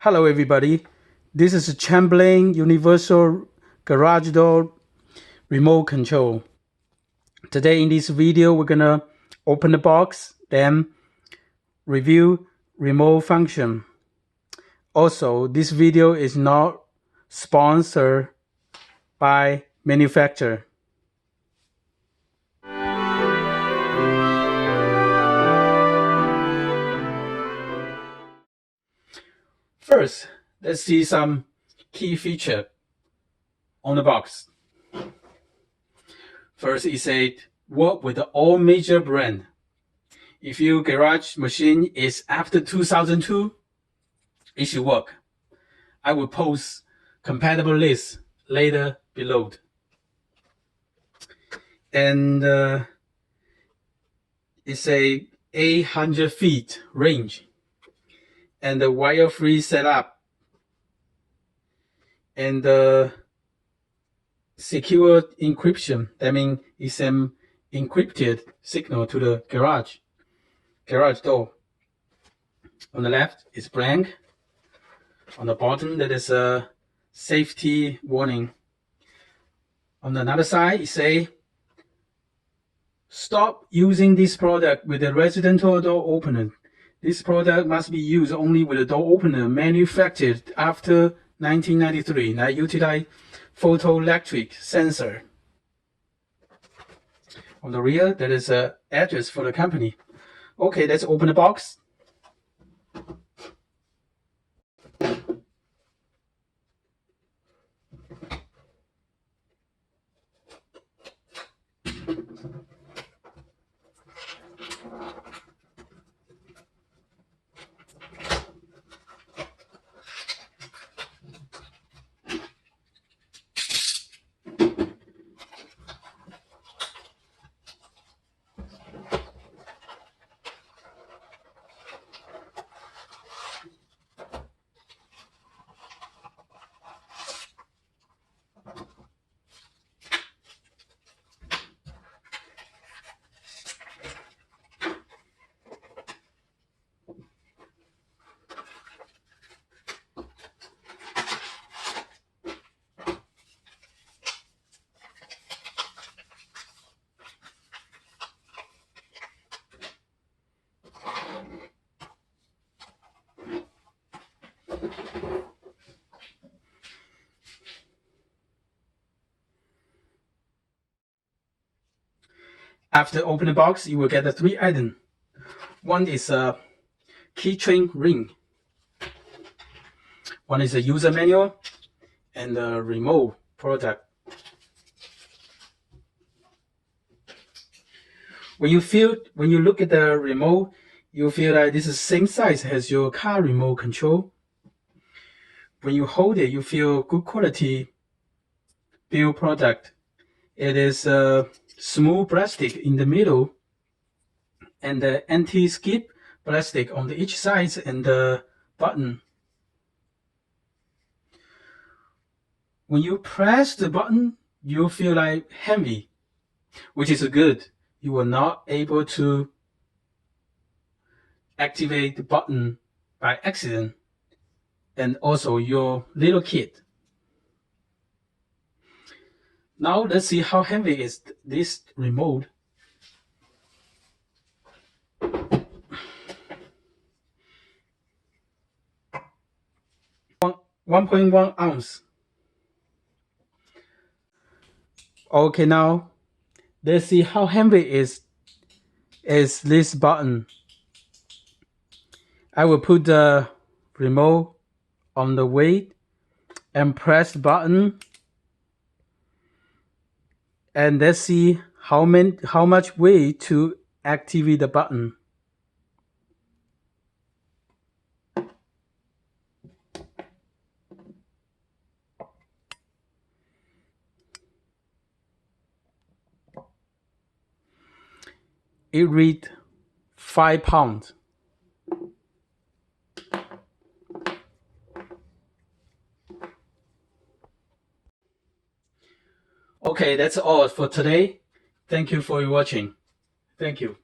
Hello everybody, this is Chamberlain Universal Garage Door Remote Control. Today in this video we're gonna open the box, then review remote function. Also, this video is not sponsored by manufacturer. First, let's see some key feature on the box. First, it said work with all major brand. If your garage machine is after 2002, it should work. I will post compatible list later below. And it's a 800 feet range and the wire-free setup and secure encryption. That means it's an encrypted signal to the garage door. On the left is blank. On the bottom, that is a safety warning. On another side, it say, stop using this product with a residential door opener. This product must be used only with a door opener manufactured after 1993 that utilize photoelectric sensor. On the rear, there is an address for the company. Okay, let's open the box. After opening the box, you will get the 3 items. One is a keychain ring. One is a user manual and a remote product. When you look at the remote, you feel that this is the same size as your car remote control. When you hold it, you feel good quality build product. It is smooth plastic in the middle and the anti-skip plastic on each side and the button. When you press the button, you feel like heavy, which is good. You are not able to activate the button by accident, and also your little kid. Now let's see how heavy is this remote. 1.1 ounce. Okay, now let's see how heavy is this button. I will put the remote on the weight and press the button, and let's see how much weight to activate the button. It read 5 pounds. Okay, that's all for today. Thank you for watching. Thank you.